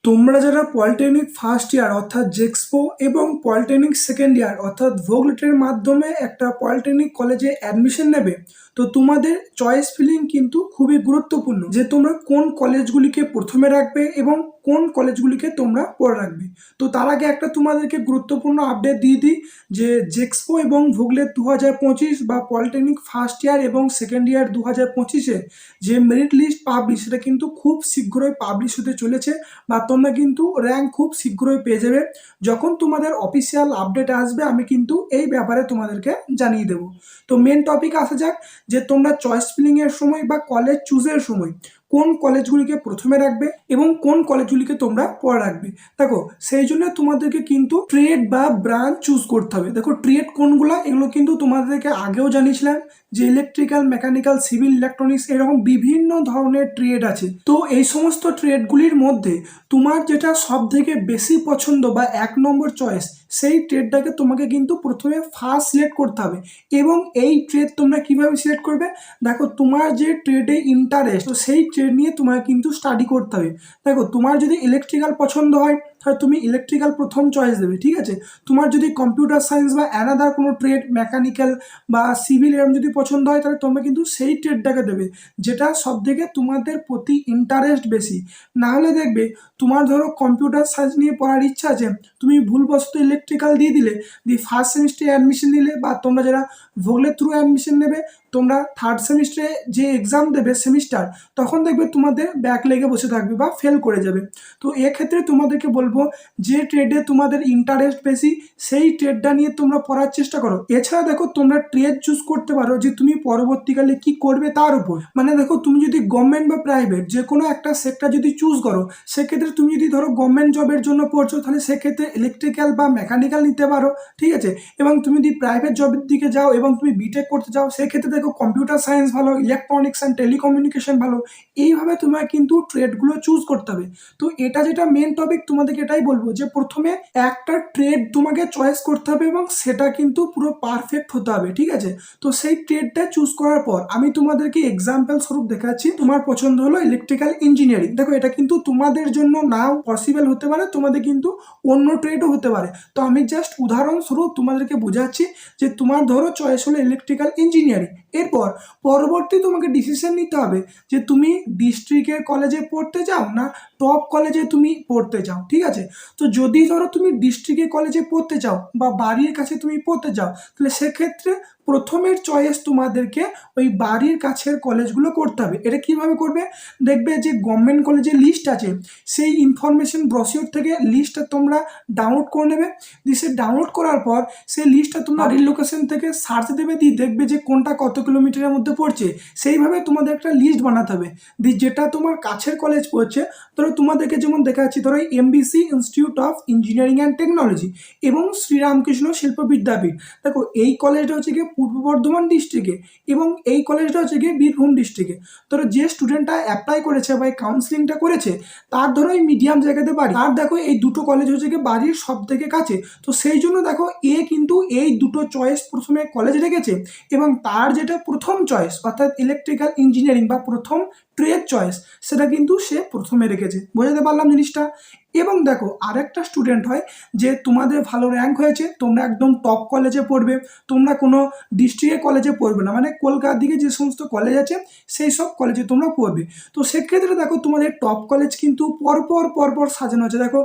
তোমরা যারা polytechnic first year অর্থাৎ জেক্সপো এবং পলিটেকনিক সেকেন্ড ইয়ার অর্থাৎ ভোগলেটের মাধ্যমে একটা পলিটেকনিক কলেজে অ্যাডমিশন নেবে, তো তোমাদের চয়েস ফিলিং কিন্তু খুবই গুরুত্বপূর্ণ যে তোমরা কোন কলেজগুলিকে প্রথমে রাখবে এবং কোন কলেজগুলিকে তোমরা পরে রাখবে। তো তার আগে একটা তোমাদেরকে গুরুত্বপূর্ণ আপডেট দিয়ে দিই যে জেক্সপো এবং ভোগলেট 2025 বা পলিটেকনিক ফার্স্ট ইয়ার এবং সেকেন্ড ইয়ার 2025-এ যে মেরিট লিস্ট পাবলিশ সেটা কিন্তু খুব শীঘ্রই পাবলিশ হতে চলেছে, বা তোমরা কিন্তু র্যাঙ্ক খুব শীঘ্রই পেয়ে যাবে। যখন তোমাদের অফিসিয়াল আপডেট আসবে আমি কিন্তু এই ব্যাপারে তোমাদেরকে জানিয়ে দেবো। তো মেন টপিক আসা যাক যে তোমরা চয়েস ফিলিংয়ের সময় বা কলেজ চুজের সময় কোন কলেজগুলিকে প্রথমে রাখবে এবং কোন কলেজগুলিকে তোমরা পরে রাখবে। দেখো সেই জন্য তোমাদেরকে কিন্তু ট্রেড বা ব্রাঞ্চ চুজ করতে হবে। দেখো ট্রেড কোনগুলো এগুলো কিন্তু তোমাদেরকে আগেও জানিয়েছিলাম যে ইলেকট্রিক্যাল, মেকানিক্যাল, সিভিল, ইলেকট্রনিক্স এরকম বিভিন্ন ধরনের ট্রেড আছে। তো এই সমস্ত ট্রেডগুলির মধ্যে তোমার যেটা সব থেকে বেশি পছন্দ বা এক নম্বর চয়েস সেই ট্রেডটাকে তোমাকে কিন্তু প্রথমে ফার্স্ট সিলেক্ট করতে হবে। এবং এই ট্রেড তোমরা কিভাবে সিলেক্ট করবে, দেখো তোমার যে ট্রেডে ইন্টারেস্ট তো সেই ট্রেড নিয়ে তোমাকে কিন্তু স্টাডি করতে হবে। দেখো তোমার যদি ইলেকট্রিক্যাল পছন্দ হয় তাহলে তুমি ইলেকট্রিক্যাল প্রথম চয়েস দেবে, ঠিক আছে। তোমার যদি কম্পিউটার সায়েন্স বা অ্যানাদার কোনো ট্রেড, মেকানিক্যাল বা সিভিল এরকম যদি পছন্দ হয় তাহলে তোমরা কিন্তু সেই ট্রেডটাকে দেবে যেটা সব থেকে তোমাদের প্রতি ইন্টারেস্ট বেশি। না হলে দেখবে তোমার ধরো কম্পিউটার সায়েন্স নিয়ে পড়ার ইচ্ছা আছে, তুমি ভুলবশত ইলেকট্রিক্যাল দিয়ে দিলে, দিয়ে ফার্স্ট সেমিস্টারে অ্যাডমিশন নিলে, বা তোমরা যারা ভোগলের থ্রু অ্যাডমিশন নেবে তোমরা থার্ড সেমিস্টারে যে এক্সাম দেবে সেমিস্টার, তখন দেখবে তোমাদের ব্যাক লেগে বসে থাকবে বা ফেল করে যাবে। তো এক্ষেত্রে তোমাদেরকে বলবো যে ট্রেডে তোমাদের ইন্টারেস্ট বেশি সেই ট্রেডটা নিয়ে তোমরা পড়ার চেষ্টা করো। এছাড়া দেখো তোমরা ট্রেড চুজ করতে পারো যে তুমি পরবর্তীকালে কি করবে তার উপর। মানে দেখো তুমি যদি গভর্নমেন্ট বা প্রাইভেট যে কোনো একটা সেক্টর যদি চুজ করো, সেক্ষেত্রে তুমি যদি ধরো গভর্নমেন্ট জবের জন্য পড়ছো তাহলে সেক্ষেত্রে ইলেকট্রিক্যাল বা মেকানিক্যাল নিতে পারো, ঠিক আছে। এবং তুমি যদি প্রাইভেট জবের দিকে যাও এবং তুমি বিটেক করতে যাও সেক্ষেত্রে দেখো কম্পিউটার সায়েন্স ভালো, ইলেকট্রনিক্স অ্যান্ড টেলিকমিউনিকেশন ভালো। এইভাবে তোমার কিন্তু ট্রেডগুলো চুজ করতে হবে। তো এটা যেটা মেন টপিক তোমাদেরকে এটাই বলবো যে প্রথমে একটা ট্রেড তোমাকে চয়েস করতে হবে এবং সেটা কিন্তু পুরো পারফেক্ট হতে হবে, ঠিক আছে। তো সেই ট্রেডটা চুজ করার পর আমি তোমাদেরকে এক্সাম্পল স্বরূপ দেখাচ্ছি। তোমার পছন্দ হলো ইলেকট্রিক্যাল ইঞ্জিনিয়ারিং, দেখো এটা কিন্তু তোমাদের জন্য নাও পসিবল হতে পারে, তোমাদের কিন্তু অন্য ট্রেডও হতে পারে। তো আমি জাস্ট উদাহরণস্বরূপ তোমাদেরকে বোঝাচ্ছি যে তোমার ধরো চয়েস হলো ইলেকট্রিক্যাল ইঞ্জিনিয়ারিং। এরপর পরবর্তী তোমাকে ডিসিশন নিতে হবে যে তুমি ডিস্ট্রিক্টের কলেজে পড়তে চাও না টপ কলেজে তুমি পড়তে চাও, ঠিক আছে। তো যদি ধরো তুমি ডিস্ট্রিক্টের কলেজে পড়তে চাও বা বাড়ির কাছে তুমি পড়তে চাও তাহলে সেক্ষেত্রে প্রথমের চয়েস তোমাদেরকে ওই বাড়ির কাছের কলেজগুলো করতে হবে। এটা কিভাবে করবে, দেখবে যে গভর্নমেন্ট কলেজের লিস্ট আছে সেই ইনফরমেশন ব্রোশিওর থেকে লিস্টটা তোমরা ডাউনলোড করে নেবে। দিয়ে সে ডাউনলোড করার পর সেই লিস্টটা তোমরা বাড়ির লোকেশন থেকে সার্চ দেবে, দিয়ে দেখবে যে কোনটা কত কিলোমিটারের মধ্যে পড়ছে, সেইভাবে তোমাদের একটা লিস্ট বানাতে হবে। দিয়ে যেটা তোমার কাছের কলেজ পড়ছে, ধরো তোমাদেরকে যেমন দেখাচ্ছি, ধরো MBC institute of engineering and technology এবং শ্রীরামকৃষ্ণ শিল্প বিদ্যাপীঠ। দেখো এই কলেজটা হচ্ছে গিয়ে পূর্ব বর্ধমান ডিস্ট্রিক্টে এবং এই কলেজটা হচ্ছে গিয়ে বীরভূম ডিস্ট্রিক্টে। ধরো যে স্টুডেন্টটা অ্যাপ্লাই করেছে বা এই কাউন্সিলিংটা করেছে তার ধরো এই মিডিয়াম জায়গাতে বাড়ি, আর দেখো এই দুটো কলেজ হচ্ছে গিয়ে বাড়ির সব থেকে কাছে। তো সেই জন্য দেখো এ কিন্তু এই দুটো চয়েস প্রথমে কলেজ রেখেছে এবং তার যেটা প্রথম চয়েস অর্থাৎ ইলেকট্রিক্যাল ইঞ্জিনিয়ারিং বা প্রথম ট্রেড চয়েস সেটা কিন্তু সে প্রথমে রেখেছে। বোঝাতে পারলাম জিনিসটা। এবং দেখো আরেকটা স্টুডেন্ট হয় যে তোমাদের ভালো র্যাঙ্ক হয়েছে, তোমরা একদম টপ কলেজে পড়বে, তোমরা কোনো ডিস্ট্রিক্টের কলেজে পড়বে না, মানে কলকাতার দিকে যে সমস্ত কলেজ আছে সেই সব কলেজে তোমরা পড়বে। তো সেক্ষেত্রে দেখো তোমাদের টপ কলেজ কিন্তু পরপর পরপর সাজানো আছে। দেখো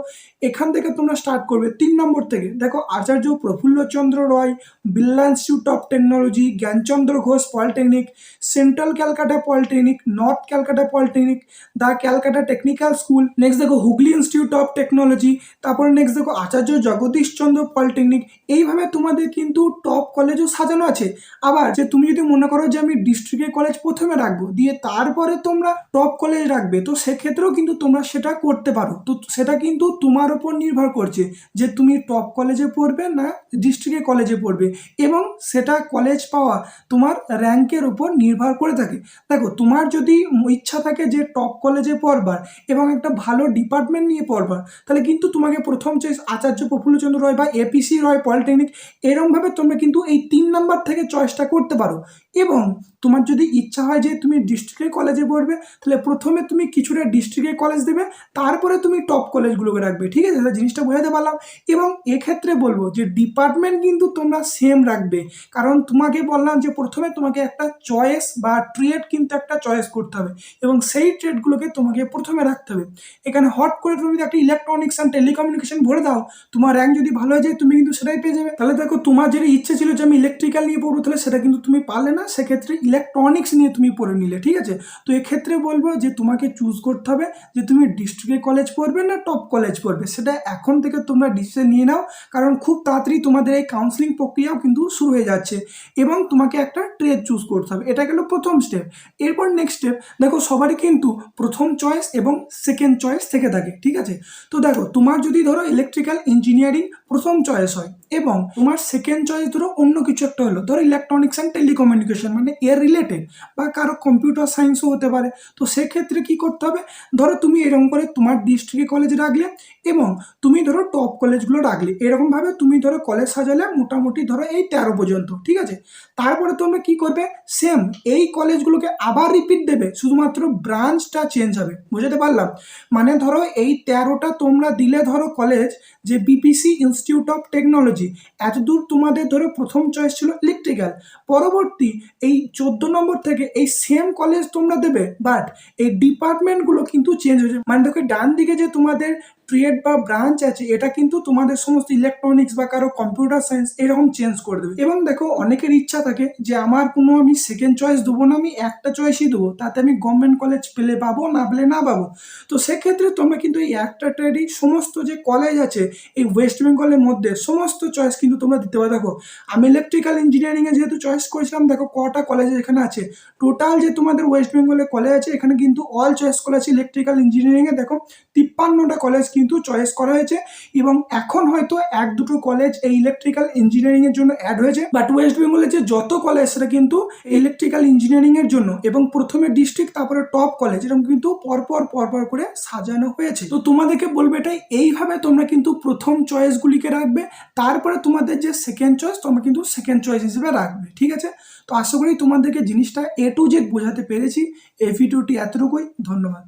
এখান থেকে তোমরা স্টার্ট করবে 3 নম্বর থেকে। দেখো Acharya Prafulla Chandra Ray, Birla institute of technology, Gyan Chandra Ghosh polytechnic, central Calcutta polytechnic, north Calcutta polytechnic, the Calcutta technical school. Next দেখো হুগলি ইনস্টিটিউট অফ টেকনোলজি, তারপরে নেক্সট দেখো আচার্য জগদীশচন্দ্র পলিটেকনিক। এইভাবে তোমাদের কিন্তু টপ কলেজও সাজানো আছে। আবার যে তুমি যদি মনে করো যে আমি ডিস্ট্রিক্টের কলেজ প্রথমে রাখবো দিয়ে তারপরে তোমরা টপ কলেজ রাখবে, তো সেক্ষেত্রেও কিন্তু তোমরা সেটা করতে পারো। তো সেটা কিন্তু তোমার উপর নির্ভর করছে যে তুমি টপ কলেজে পড়বে না ডিস্ট্রিক্টের কলেজে পড়বে, এবং সেটা কলেজ পাওয়া তোমার র্যাঙ্কের উপর নির্ভর করে থাকে। দেখো তোমার যদি ইচ্ছা থাকে যে টপ কলেজে পড়বার এবং একটা ভালো ডিপার্টমেন্ট নিয়ে পড়বার, তাহলে কিন্তু তোমাকে প্রথম চয়েস আচার্য প্রফুল্লচন্দ্র রয় বা এপিসি রয় পলিটেকনিক এরমভাবে তোমরা কিন্তু এই 3 নম্বর থেকে চয়েসটা করতে পারো। এবং তোমার যদি ইচ্ছা হয় যে তুমি ডিস্ট্রিক্টের কলেজে পড়বে, তাহলে প্রথমে তুমি কিছুটা ডিস্ট্রিক্টের কলেজ দেবে, তারপরে তুমি টপ কলেজগুলোকে রাখবে। ঠিক আছে, তাহলে জিনিসটা বোঝাতে পারলাম। এবং এক্ষেত্রে বলবো যে ডিপার্টমেন্ট কিন্তু তোমরা সেম রাখবে, কারণ তোমাকে বললাম যে প্রথমে তোমাকে একটা চয়েস বা ট্রেড কিন্তু একটা চয়েস করতে হবে, এবং সেই ট্রেডগুলোকে তোমাকে প্রথমে রাখতে হবে। এখানে হট করে তুমি যদি একটা ইলেকট্রনিক্স অ্যান্ড টেলিকমিউনিকেশন ভরে দাও, তোমার র্যাঙ্ক যদি ভালো হয়ে যায় তুমি কিন্তু সেটাই পেয়ে যাবে। তাহলে দেখো, তোমার যেটা ইচ্ছে ছিল যে আমি ইলেকট্রিক্যাল নিয়ে পড়বো, তাহলে সেটা কিন্তু তুমি পারলে না, সেক্ষেত্রে ইলেকট্রনিক্স নিয়ে তুমি পড়ে নিলে। ঠিক আছে, তো এক্ষেত্রে বলবো যে তোমাকে চুজ করতে হবে যে তুমি ডিস্ট্রিক্টের কলেজ পড়বে না টপ কলেজ পড়বে। সেটা এখন থেকে তোমরা ডিসিশন নিয়ে নাও, কারণ খুব তাড়াতাড়ি তোমাদের এই কাউন্সিলিং প্রক্রিয়াও কিন্তু শুরু হয়ে যাচ্ছে, এবং তোমাকে একটা ট্রেড চুজ করতে হবে। এটা গেল প্রথম স্টেপ। এরপর নেক্সট স্টেপ, দেখো সবারই কিন্তু প্রথম চয়েস এবং সেকেন্ড চয়েস থেকে থাকে। ঠিক আছে, তো দেখো তোমার যদি ধরো ইলেকট্রিক্যাল ইঞ্জিনিয়ারিং প্রথম চয়েস হয়, এবং তোমার সেকেন্ড চয়েস ধরো অন্য কিছু একটা হলো, ধরো ইলেকট্রনিক্স অ্যান্ড টেলিকমিউনিকেশন মানে এর রিলেটেড, বা কারো কম্পিউটার সায়েন্সও হতে পারে, তো সেক্ষেত্রে কি করতে হবে, ধরো তুমি এরকম করে তোমার ডিস্ট্রিক্টে কলেজ রাখলে, এবং তুমি ধরো টপ কলেজগুলো রাখলে, এরকমভাবে তুমি ধরো কলেজ সাজালে মোটামুটি ধরো এই 13 পর্যন্ত। ঠিক আছে, তারপরে তোমরা কি করবে, সেম এই কলেজগুলোকে আবার রিপিট দেবে, শুধুমাত্র ব্রাঞ্চটা চেঞ্জ হবে। বুঝতে পারলাম? মানে ধরো এই 13টা তোমরা দিলে ধরো কলেজ, যে বিপিসি ইনস্টিটিউট অফ টেকনোলজি, এতদূর তোমাদের ধরো প্রথম চয়েস ছিল ইলেকট্রিক্যাল, পরবর্তী এই 14 নম্বর থেকে এই সেম কলেজ তোমরা দেবে, বাট এই ডিপার্টমেন্টগুলো কিন্তু চেঞ্জ হয়ে যাবে। মানে দেখো ডান দিকে যে তোমাদের ট্রেড বা ব্রাঞ্চ আছে, এটা কিন্তু তোমাদের সমস্ত ইলেকট্রনিক্স বা কারো কম্পিউটার সায়েন্স এরকম চেঞ্জ করে দেবে। এবং দেখো অনেকের ইচ্ছা থাকে যে আমার কোনো আমি সেকেন্ড চয়েস দেবো না, আমি একটা চয়েসই দেবো, তাতে আমি গভর্নমেন্ট কলেজ পেলে পাবো, না পেলে না পাবো। তো সেক্ষেত্রে তোমরা কিন্তু এই একটা ট্রেডই সমস্ত যে কলেজ আছে এই ওয়েস্ট বেঙ্গলের মধ্যে সমস্ত চয়েস কিন্তু তোমরা দিতে পারো। দেখো আমি ইলেকট্রিক্যাল ইঞ্জিনিয়ারিংয়ে যেহেতু চয়েস করেছিলাম, দেখো কটা কলেজ এখানে আছে, টোটাল যে তোমাদের ওয়েস্ট বেঙ্গলে কলেজ আছে এখানে কিন্তু অল চয়েস করা আছে ইলেকট্রিক্যাল ইঞ্জিনিয়ারিংয়ে। দেখো 53টা কলেজ কিন্তু চয়েস করা হয়েছে, এবং এখন হয়তো এক দুটো কলেজ এই ইলেকট্রিক্যাল ইঞ্জিনিয়ারিং এর জন্য অ্যাড হয়েছে, বাট ওয়েস্ট বেঙ্গলের যে যত কলেজ সেটা কিন্তু ইলেকট্রিক্যাল ইঞ্জিনিয়ারিং এর জন্য, এবং প্রথমে ডিস্ট্রিক্ট তারপরে টপ কলেজ, এরকম কিন্তু পরপর পরপর করে সাজানো হয়েছে। তো তোমাদেরকে বলবে এটাই, এইভাবে তোমরা কিন্তু প্রথম চয়েসগুলিকে রাখবে, তারপরে তোমাদের যে সেকেন্ড চয়েস তোমরা কিন্তু সেকেন্ড চয়েস হিসেবে রাখবে। ঠিক আছে, তো আশা করি তোমাদেরকে জিনিসটা A to Z বোঝাতে পেরেছি। এই ভিডিওটি এতটুকুই, ধন্যবাদ।